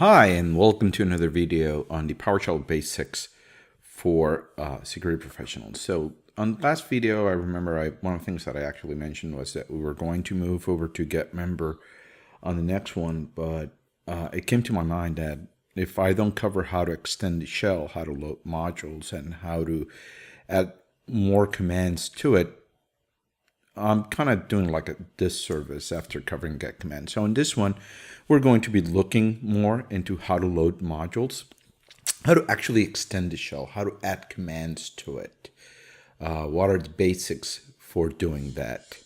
Hi, and welcome to another video on the PowerShell basics for security professionals. So on the last video, I remember one of the things that I actually mentioned was that we were going to move over to get member on the next one, but it came to my mind that if I don't cover how to extend the shell, how to load modules, and how to add more commands to it, I'm kind of doing like a disservice after covering get command. So in this one, we're going to be looking more into how to load modules, how to actually extend the shell, how to add commands to it. What are the basics for doing that?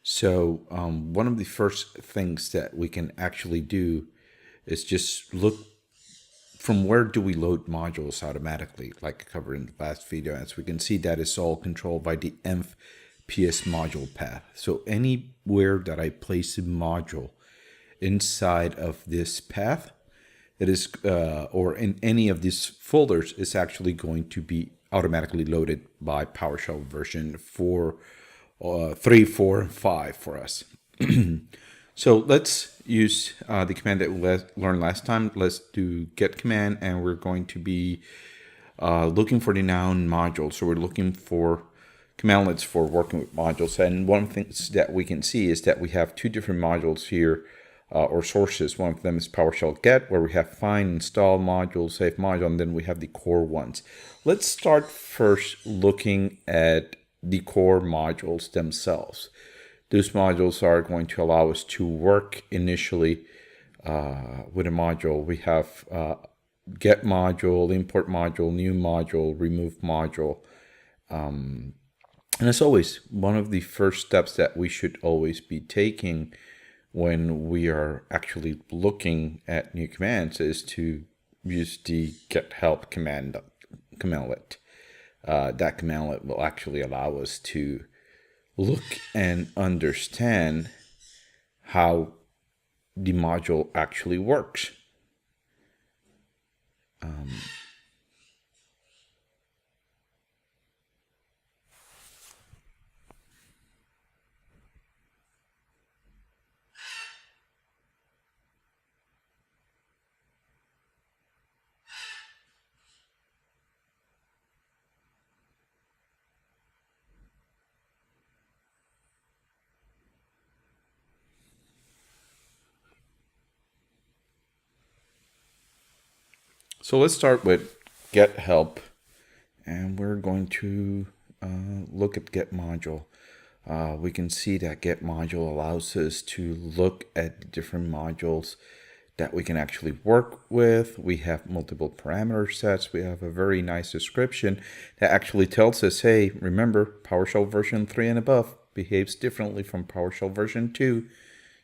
So one of the first things that we can actually do is just look from where do we load modules automatically, like I covered in the last video. As we can see, that is all controlled by the env PS module path. So anywhere that I place a module inside of this path, it is, or in any of these folders, is actually going to be automatically loaded by PowerShell version 3, 4, and 5 for us. So let's use the command that we learned last time. Let's do get command, and we're going to be looking for the noun module. So we're looking for cmlets for working with modules. And one of the things that we can see is that we have two different modules here, or sources. One of them is PowerShell get, where we have find, install module, save module, and then we have the core ones. Let's start first looking at the core modules themselves. Those modules are going to allow us to work initially with a module. We have get module, import module, new module, remove module. And as always, one of the first steps that we should always be taking when we are actually looking at new commands is to use the get help commandlet. That commandlet will actually allow us to look and understand how the module actually works. So let's start with get help, and we're going to look at get module. We can see that get module allows us to look at the different modules that we can actually work with. We have multiple parameter sets. We have a very nice description that actually tells us, hey, remember, PowerShell version 3 and above behaves differently from PowerShell version 2.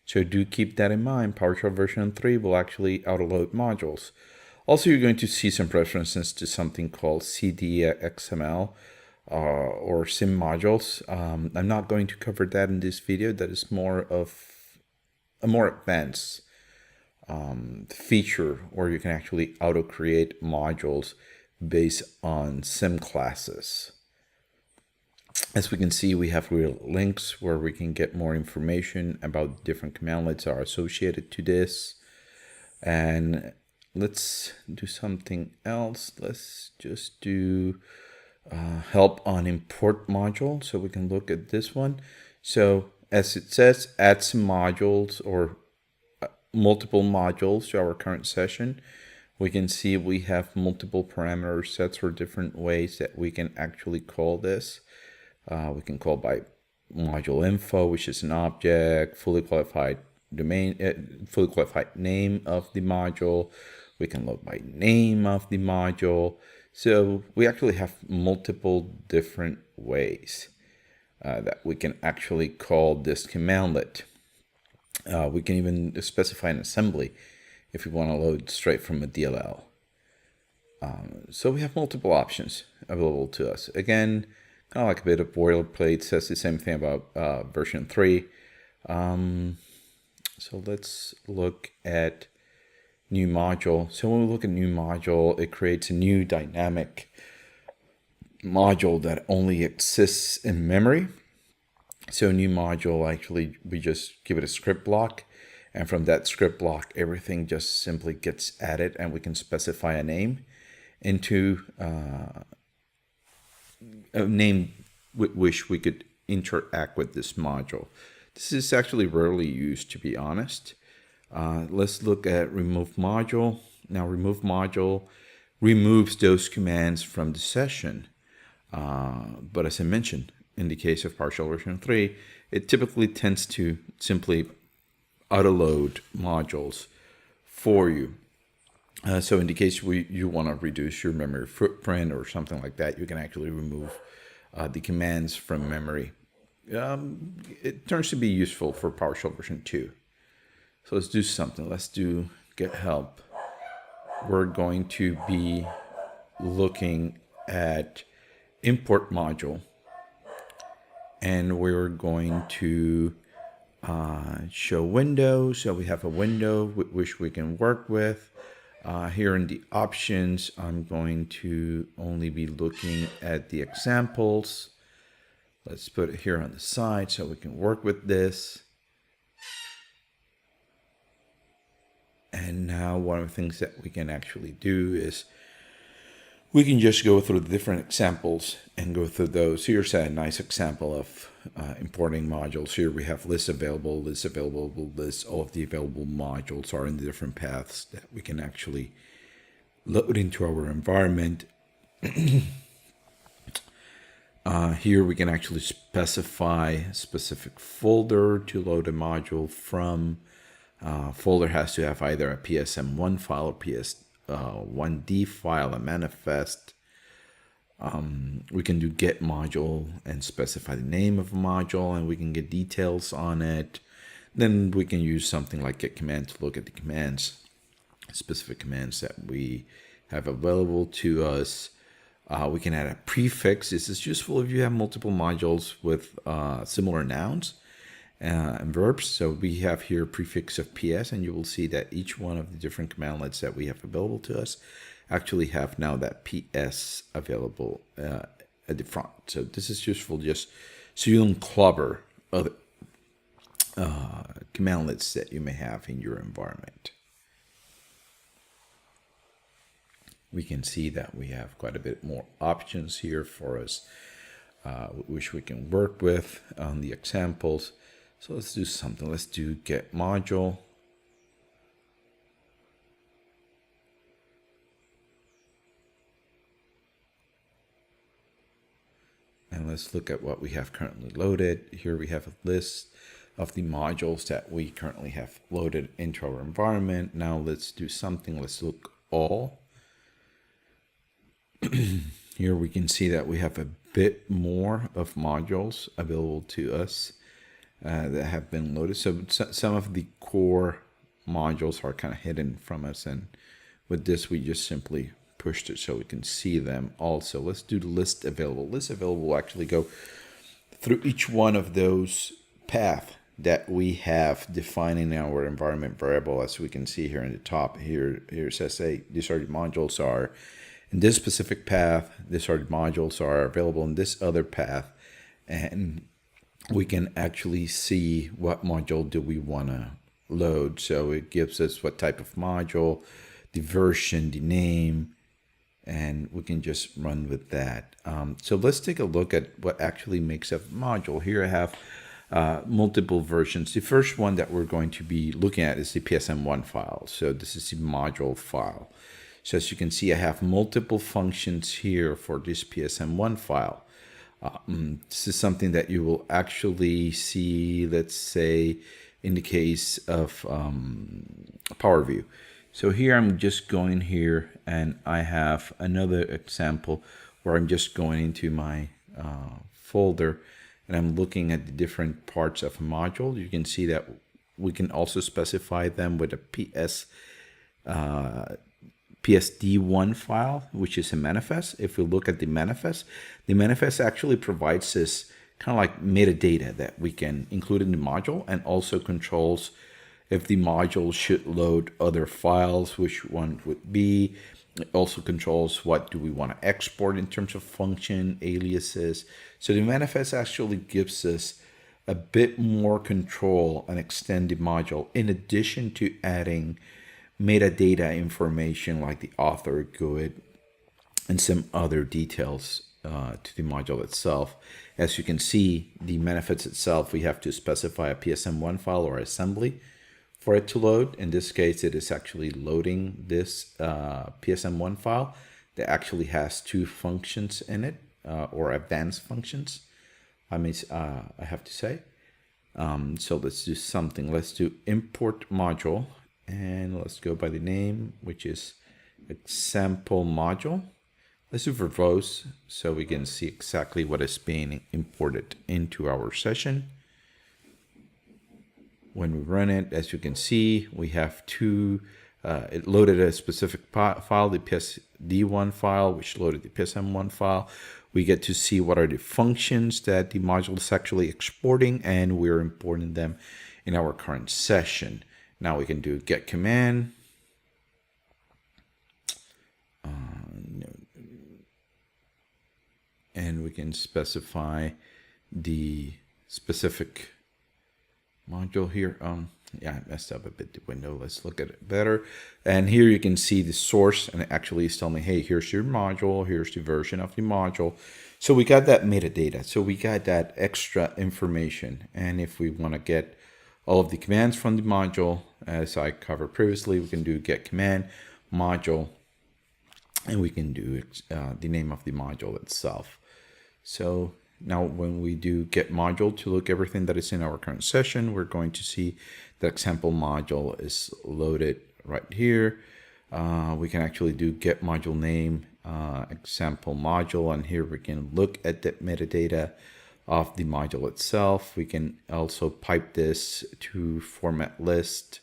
So do keep that in mind. PowerShell version 3 will actually autoload modules. Also, you're going to see some references to something called CDXML or SIM modules. I'm not going to cover that in this video. That is more of a more advanced feature where you can actually auto-create modules based on SIM classes. As we can see, we have real links where we can get more information about different commandlets are associated to this. And let's do something else. Let's just do help on import module. So we can look at this one. So as it says, add some modules or multiple modules to our current session. We can see we have multiple parameter sets or different ways that we can actually call this. We can call by module info, which is an object, fully qualified domain, fully qualified name of the module. We can load by name of the module. So we actually have multiple different ways that we can actually call this commandlet. We can even specify an assembly if we want to load straight from a DLL. So we have multiple options available to us. Again, kind of like a bit of boilerplate, says the same thing about version 3. So let's look at new module. So when we look at new module, it creates a new dynamic module that only exists in memory. So new module, actually, we just give it a script block, And from that script block, everything just simply gets added, and we can specify a name into a name with which we could interact with this module. This is actually rarely used, to be honest. Let's look at remove module. Now, remove module removes those commands from the session. But as I mentioned, in the case of PowerShell version 3, it typically tends to simply auto-load modules for you. So in the case you want to reduce your memory footprint or something like that, you can actually remove the commands from memory. It turns to be useful for PowerShell version 2. So let's do something. Let's do get help. We're going to be looking at import module, and we're going to show window. So we have a window which we can work with. Here in the options, I'm going to only be looking at the examples. Let's put it here on the side so we can work with this. And now one of the things that we can actually do is we can just go through the different examples and go through those. Here's a nice example of importing modules. Here we have list available, list available, list. All of the available modules are in the different paths that we can actually load into our environment. Here we can actually specify a specific folder to load a module from. Folder has to have either a PSM1 file or PS1D file, a manifest. We can do get module and specify the name of a module, and we can get details on it. Then we can use something like get command to look at the commands, specific commands that we have available to us. We can add a prefix. This is useful if you have multiple modules with similar nouns and verbs. So we have here prefix of PS, and you will see that each one of the different commandlets that we have available to us actually have now that PS available at the front. So this is useful just so you don't clubber other commandlets that you may have in your environment. We can see that we have quite a bit more options here for us, which we can work with on the examples. So let's do something. Let's do get module. And let's look at what we have currently loaded. Here we have a list of the modules that we currently have loaded into our environment. Now let's do something. Let's look all. Here we can see that we have a bit more of modules available to us that have been loaded. So some of the core modules are kind of hidden from us, and with this we just simply pushed it so we can see them also. Let's do the list available. List available will actually go through each one of those paths that we have defined in our environment variable. As we can see here in the top, here it says, hey, these are the modules are in this specific path, these are the modules are available in this other path, and we can actually see what module do we want to load. So it gives us what type of module, the version, the name, and we can just run with that. So let's take a look at what actually makes up a module. Here I have multiple versions. The first one that we're going to be looking at is the PSM1 file. So this is the module file. So as you can see, I have multiple functions here for this PSM1 file. This is something that you will actually see, let's say, in the case of Power View. So here I'm just going here, and I have another example where I'm just going into my folder, and I'm looking at the different parts of a module. You can see that we can also specify them with a PSD1 file, which is a manifest. If we look at the manifest actually provides us kind of like metadata that we can include in the module, and also controls if the module should load other files, which one would be. It also controls what do we want to export in terms of function, aliases. So the manifest actually gives us a bit more control and extend the module in addition to adding metadata information like the author, GUID, and some other details to the module itself. As you can see, the manifest itself, we have to specify a PSM1 file or assembly for it to load. In this case, it is actually loading this PSM1 file that actually has two functions in it, or advanced functions, I have to say. So let's do something. Let's do import module, and let's go by the name, which is example module. Let's do verbose so we can see exactly what is being imported into our session. When we run it, as you can see, we have two, it loaded a specific file, the PSD1 file, which loaded the PSM1 file. We get to see what are the functions that the module is actually exporting, and we're importing them in our current session. Now we can do get command. And we can specify the specific module here. Yeah, I messed up a bit the window. Let's look at it better. And here you can see the source, and it actually is telling me, hey, here's your module, here's the version of the module. So we got that metadata. So we got that extra information. And if we want to get all of the commands from the module, as I covered previously, we can do get command module, and we can do the name of the module itself. So now when we do get module to look everything that is in our current session, we're going to see the example module is loaded right here. We can actually do get module name, example module, and here we can look at the metadata of the module itself. We can also pipe this to format list,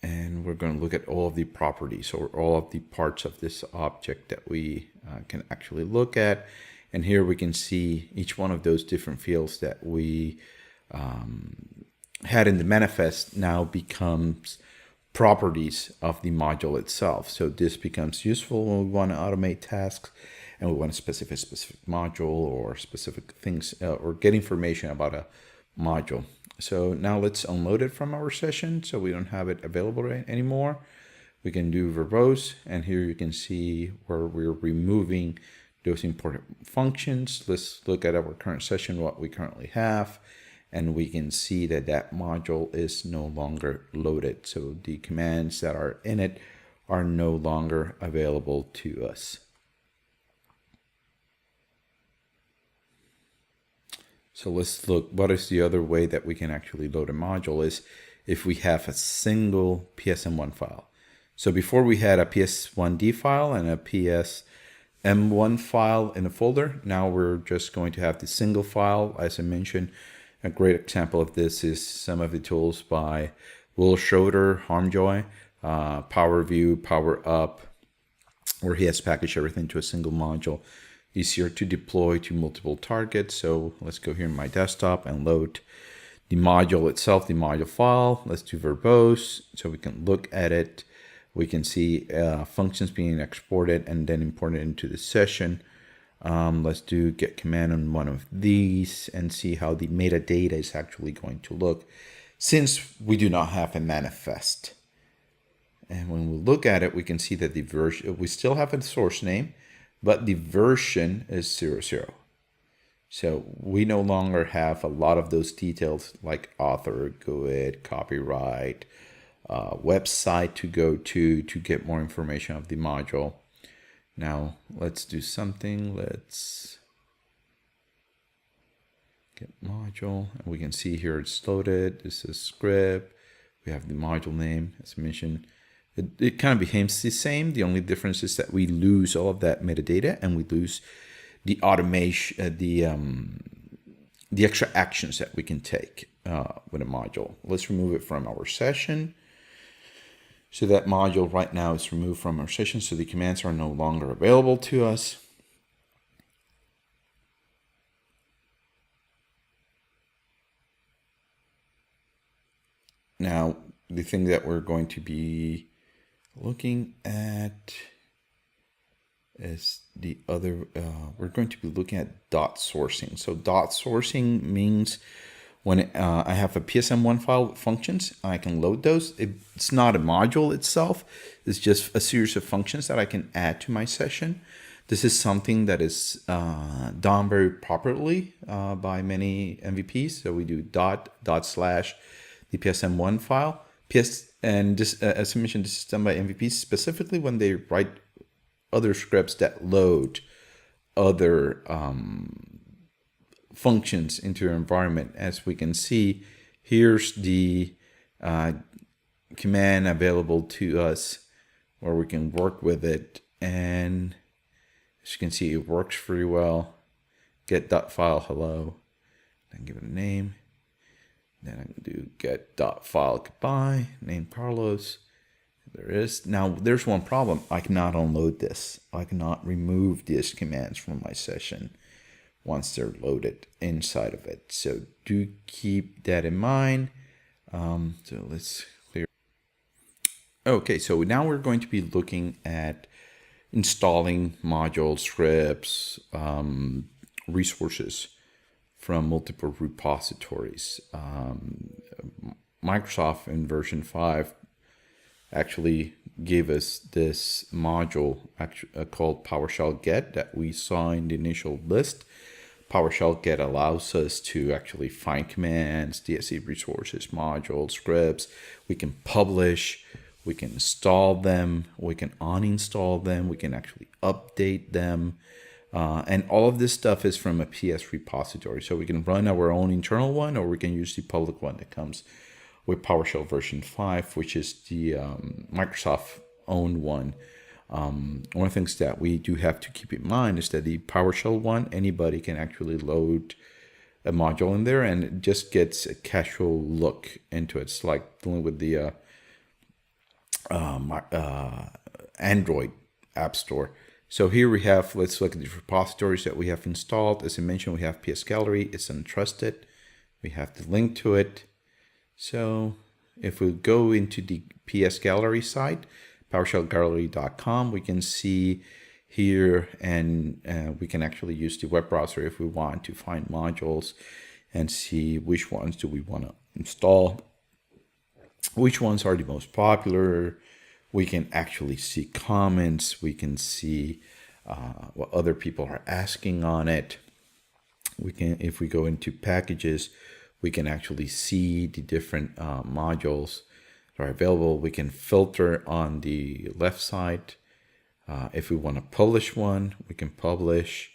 and we're going to look at all of the properties or all of the parts of this object that we can actually look at. And here we can see each one of those different fields that we had in the manifest now becomes properties of the module itself. So this becomes useful when we want to automate tasks and we want to specify a specific module or specific things or get information about a module. So now let's unload it from our session so we don't have it available anymore. We can do verbose, and here you can see where we're removing those important functions. Let's look at our current session, what we currently have, and we can see that that module is no longer loaded. So the commands that are in it are no longer available to us. So let's look, what is the other way that we can actually load a module is if we have a single PSM1 file. So before we had a PS1D file and a PSM1 file in a folder. Now we're just going to have the single file. As I mentioned, a great example of this is some of the tools by Will Schroeder, Harmjoy, PowerView, PowerUp, where he has packaged everything to a single module. Easier to deploy to multiple targets. So let's go here in my desktop and load the module itself, the module file. Let's do verbose so we can look at it. We can see functions being exported and then imported into the session. Let's do get command on one of these and see how the metadata is actually going to look since we do not have a manifest. And when we look at it, we can see that the version, we still have a source name, but the version is 00. So we no longer have a lot of those details like author, GUID, copyright, website to go to get more information of the module. Now let's do something. Let's get module, and we can see here it's loaded. This is script. We have the module name, as mentioned. It kind of behaves the same. The only difference is that we lose all of that metadata and we lose the automation, the extra actions that we can take with a module. Let's remove it from our session. So that module right now is removed from our session, so the commands are no longer available to us. Now, the thing that we're going to be looking at is the other, we're going to be looking at dot sourcing. So dot sourcing means when I have a PSM1 file with functions, I can load those. It's not a module itself. It's just a series of functions that I can add to my session. This is something that is done very properly by many MVPs. So we do dot slash the PSM1 file. And this, as I mentioned, this is done by MVPs specifically when they write other scripts that load other functions into your environment. As we can see, here's the command available to us where we can work with it. And as you can see, it works pretty well. Get.file hello. Then give it a name. Then I can do get.file goodbye. Name Carlos. There is. Now, there's one problem. I cannot unload this. I cannot remove these commands from my session once they're loaded inside of it. So do keep that in mind. So let's clear. Okay, so now we're going to be looking at installing modules, scripts, resources from multiple repositories. Microsoft in version 5 actually gave us this module called PowerShell Get that we saw in the initial list. PowerShell Get allows us to actually find commands, DSC resources, modules, scripts. We can publish, we can install them, we can uninstall them, we can actually update them. And all of this stuff is from a PS repository. So we can run our own internal one, or we can use the public one that comes with PowerShell version 5, which is the Microsoft owned one. One of the things that we do have to keep in mind is that the PowerShell one, anybody can actually load a module in there, and it just gets a casual look into it. It's like dealing with the Android App Store. So here we have, let's look at the repositories that we have installed. As I mentioned, we have PS Gallery. It's untrusted. We have the link to it. So if we go into the PS Gallery site, PowerShellGallery.com, we can see here, and we can actually use the web browser if we want to find modules and see which ones do we want to install, which ones are the most popular. We can actually see comments. We can see what other people are asking on it. We can, if we go into packages, we can actually see the different modules that are available. We can filter on the left side. If we want to publish one, we can publish.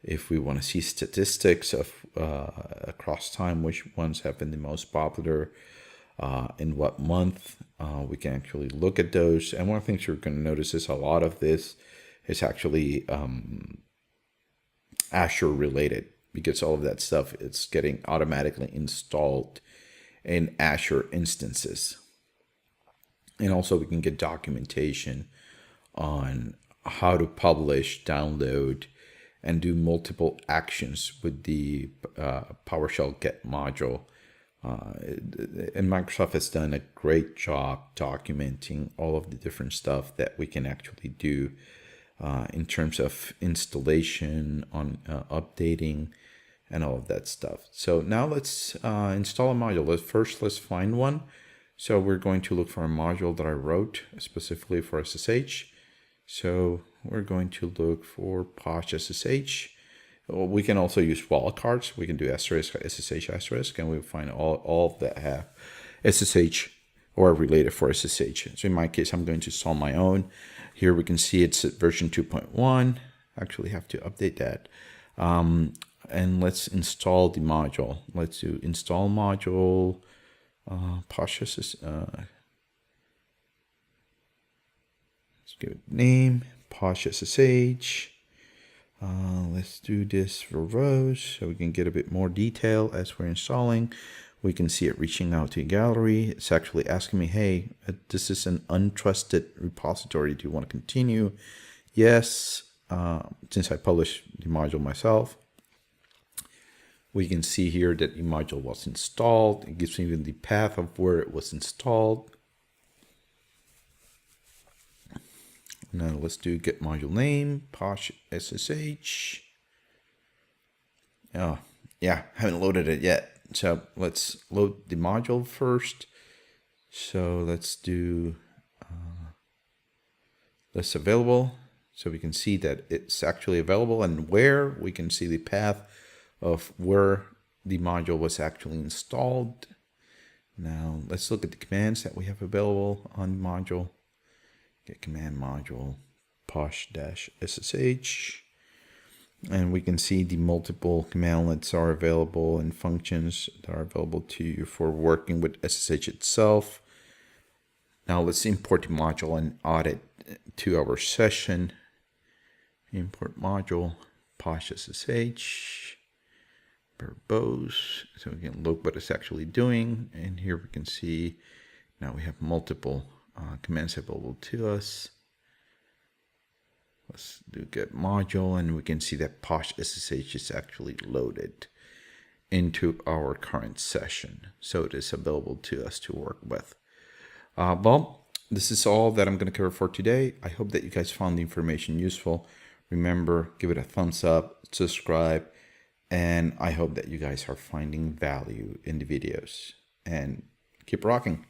If we want to see statistics of across time, which ones have been the most popular, in what month, we can actually look at those. And one of the things you're going to notice is a lot of this is actually Azure related, because all of that stuff is getting automatically installed in Azure instances. And also we can get documentation on how to publish, download, and do multiple actions with the PowerShell Get module. And Microsoft has done a great job documenting all of the different stuff that we can actually do in terms of installation, on updating, and all of that stuff. So now let's install a module. Let's find one. So we're going to look for a module that I wrote specifically for SSH. So we're going to look for posh SSH. We can also use wildcards. We can do asterisk, SSH asterisk, and we'll find all that have SSH or are related for SSH. So in my case, I'm going to install my own. Here we can see it's at version 2.1. Actually have to update that. And let's install the module. Let's do install module, posh SSH. Let's give it name, posh SSH. Let's do this for rows so we can get a bit more detail as we're installing. We can see it reaching out to a gallery. It's actually asking me, hey, this is an untrusted repository. Do you want to continue? Yes, since I published the module myself. We can see here that the module was installed. It gives me even the path of where it was installed. Now let's do get module name, posh SSH. Oh, yeah, haven't loaded it yet. So let's load the module first. So let's do list available. So we can see that it's actually available, and where we can see the path of where the module was actually installed. Now let's look at the commands that we have available on the module. Get command module posh-ssh, and we can see the multiple commandlets are available and functions that are available to you for working with SSH itself. Now let's import the module and add it to our session. Import module posh-ssh verbose, so we can look what it's actually doing. And here we can see now we have multiple commands available to us. Let's do get module, and we can see that posh-ssh is actually loaded into our current session, so it is available to us to work with. Well, this is all that I'm going to cover for today. I hope that you guys found the information useful. Remember, give it a thumbs up, subscribe, and I hope that you guys are finding value in the videos. And keep rocking.